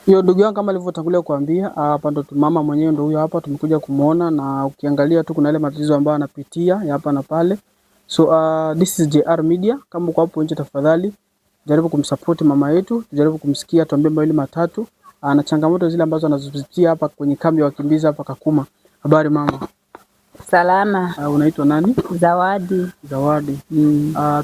Hiyo ndugu yangu kama nilivyotangulia kuambia, hapa ndo mama mwenyewe ndo huyo hapa tumekuja kumuona, na ukiangalia tu kuna ile matatizo ambayo anapitia ya hapa na pale. So this is JR Media. Kama uko hapo nje, tafadhali jaribu kumsupport mama yetu, jaribu kumsikia, tuambie mawili matatu na changamoto zile ambazo anazopitia hapa kwenye kambi ya wakimbizi hapa Kakuma. Habari mama? Salama. Unaitwa nani? Zawadi. Zawadi.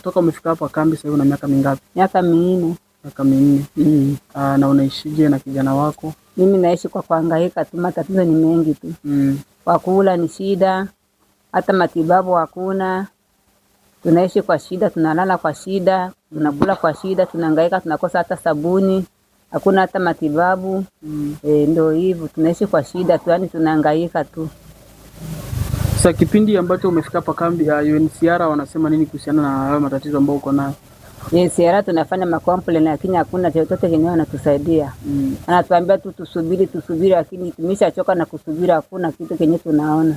Toka umefika hapa kambi sasa una miaka mingapi? Miaka 4. Miaka 4. Na unaishije na kijana wako? Mimi naishi kwa kuhangaika tu, matatizo ni mengi tu. Kwa kula ni shida, hata matibabu hakuna. Tunaishi kwa shida, tunalala kwa shida, tunakula kwa shida, tunahangaika, tunakosa hata sabuni, hakuna hata matibabu. Ndio hivyo, tunaishi kwa shida tu, yani tunahangaika tu. Sasa kipindi ambacho umefika hapa kambi ya UNHCR wanasema nini kuhusiana na hayo matatizo ambayo uko nayo? UNHCR tunafanya makomplain lakini hakuna chochote kenyewe anatusaidia. Anatuambia tu tusubiri, lakini tumeshachoka na kusubiri, hakuna kitu kenyewe tunaona.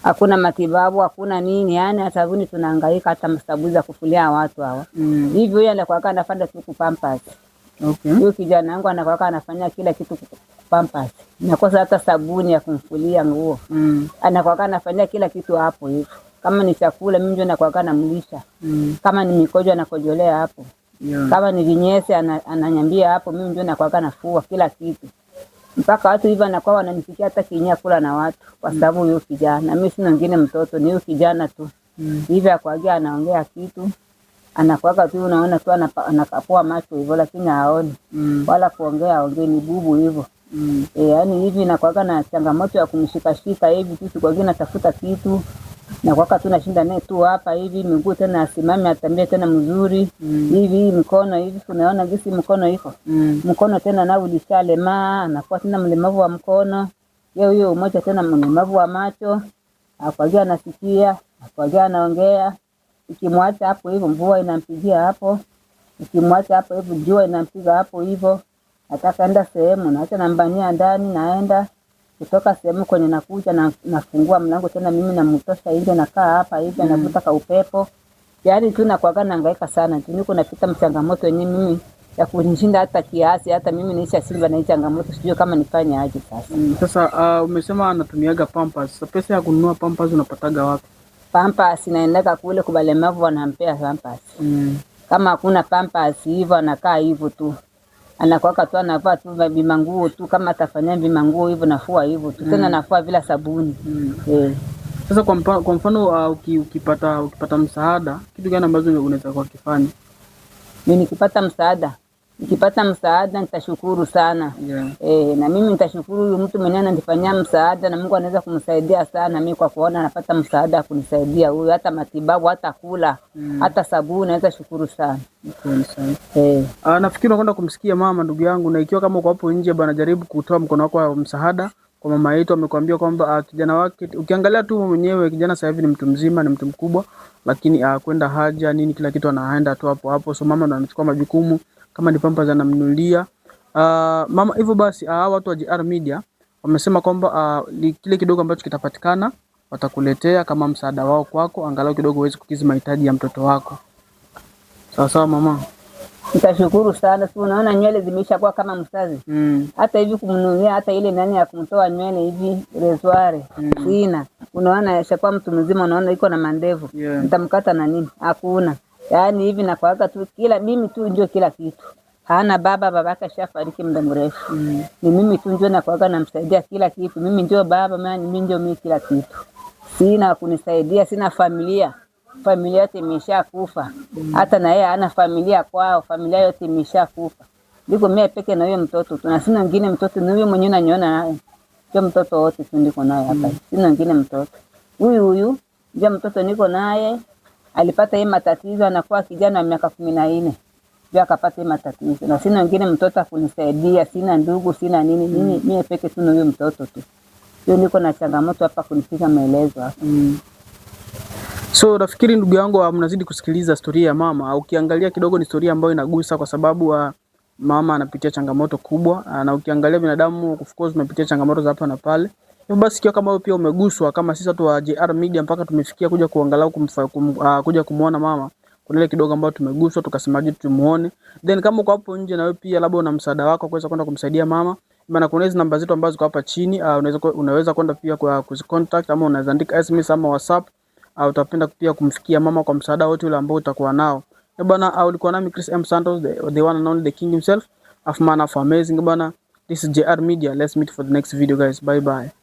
Hakuna matibabu, hakuna nini, yani hata sabuni tunahangaika, hata sabuni za kufulia watu hawa. Hivyo yeye anakuwa anafanya tu kupampers. Okay. Huyo kijana wangu anakuwa anafanya kila kitu kupampers. Nakosa hata sabuni ya kumfulia nguo. Anakuwa anafanya kila kitu hapo hivyo. Kama ni chakula mimi ndio nakuwa namlisha. Kama ni mikojo anakojolea hapo. Kama ni vinyesi ananyambia hapo, mimi ndio nakuwa nafua kila kitu. Mpaka watu hivyo anakuwa wananifikia hata kinyia kula na watu kwa sababu huyo kijana. Mimi sina wengine mtoto, ni huyo kijana tu. Hivi akwagia anaongea kitu, anakuwa tu unaona tu anakapua macho hivyo, lakini haoni. Wala kuongea ni bubu hivyo. Yani hivi nakuwa na changamoto ya kumshikashika hivi tu, kwa gina tafuta kitu. Na kwa tu nashinda naye tu hapa hivi, miguu tena asimame atembee tena mzuri. Hivi mkono hivi unaona gisi mkono iko. Mkono tena nao ulishalema, anakuwa tena mlemavu wa mkono. Yeye huyo mmoja tena mlemavu wa macho. Akwagia anasikia, akwagia anaongea. Ikimwacha hapo hivyo mvua inampigia hapo. Ikimwacha hapo hivyo jua inampiga hapo hivyo. Nataka enda sehemu na acha nambania ndani naenda. Kutoka sehemu kwenye nakuja na nafungua mlango tena mimi namtosha nje nakaa hapa hivi anavuta ka upepo. Yaani tu nakuwa nahangaika sana. Niko napita mchangamoto yenyewe mimi ya kunishinda hata kiasi, hata mimi naisha simba na hii changamoto sijui kama nifanye aje sasa. Sasa umesema anatumiaga pampers. Sasa pesa ya kununua pampers unapataga wapi? Pampers inaendeka kule kwa walemavu wanampea pampers. Kama hakuna pampers hivyo anakaa hivyo tu. Anakuwa tu anavaa tu vimanguo tu, kama atafanya vimanguo hivyo nafua hivyo tu, tena nafua bila sabuni. Sasa kwa mfano ukipata msaada, kitu gani ambacho unaweza kufanya? Mimi nikipata msaada nitashukuru sana. Na mimi nitashukuru huyu mtu mwenyewe ananifanyia msaada, na Mungu anaweza kumsaidia sana mimi kwa kuona anapata msaada kunisaidia huyu, hata matibabu, hata kula, hata sabuni, naweza shukuru sana. Nafikiri unakwenda kumsikia mama ndugu yangu, na ikiwa kama uko hapo nje bwana, jaribu kutoa mkono wako wa msaada kwa mama yetu. Amekwambia kwamba kijana wake, ukiangalia tu mwenyewe kijana sasa hivi ni mtu mzima, ni mtu mkubwa, lakini kwenda haja nini kila kitu anaenda tu hapo. So mama ndo anachukua majukumu, kama ni pampa anamnunulia mama. Hivyo basi watu wa JR Media wamesema kwamba kile kidogo ambacho kitapatikana watakuletea kama msaada wao kwako, angalau kidogo uweze kukizi mahitaji ya mtoto wako. Sawa mama. Nitashukuru sana. Tu unaona nywele zimeshakuwa kama msazi. Hata hivi kumnunulia hata ile nani ya kumtoa nywele hivi rezoare. Sina. Unaona yashakuwa mtu mzima, unaona iko na mandevu. Nitamkata na nini? Hakuna. Yaani hivi na kwaga tu mimi tu ndio kila kitu. Hana babake shafariki muda mrefu. Ni mimi tu ndio na kwaga namsaidia kila kitu. Mimi ndio baba, mimi ndio mimi kila kitu. Sina kunisaidia, sina familia. Familia yote imeshakufa. Hata na yeye hana familia kwao, familia yote imeshakufa. Niko mimi peke na huyo mtoto. Tuna sina wengine mtoto, ni huyo mwenyewe unaniona naye. Ndio mtoto wote ndiko naye hapa. Sina wengine mtoto. Huyu ndio mtoto niko naye. Alipata hii matatizo, anakuwa kijana wa miaka 14. Ndio akapata hii matatizo. Na sina wengine mtoto kunisaidia, sina ndugu, sina nini. Mimi peke tu na huyo mtoto tu. Ndio niko na changamoto hapa kunipiga maelezo hapa. So nafikiri ndugu yangu mnazidi kusikiliza storia ya mama. Ukiangalia kidogo ni storia ambayo inagusa kwa sababu mama anapitia changamoto kubwa, na ukiangalia binadamu of course tunapitia changamoto za hapa na pale. Hivyo basi kiwa kama wewe pia umeguswa kama sisi watu wa JR Media mpaka tumefikia kuja kuangalau kuja kumuona mama, kuna ile kidogo ambayo tumeguswa tukasemaje tumuone. Then kama uko hapo nje na wewe pia labda una msaada wako kuweza kwenda kumsaidia mama, maana kuna hizo namba zetu ambazo ziko hapa chini, unaweza kwenda pia kwa kuzicontact, ama unaweza andika SMS ama WhatsApp, au utapenda pia kumfikia mama kwa msaada wote ule ambao utakuwa nao. Bwana, ulikuwa nami Chris M Santos, the one and only, the king himself, of man of amazing bwana. This is JR Media. Let's meet for the next video guys. Bye bye.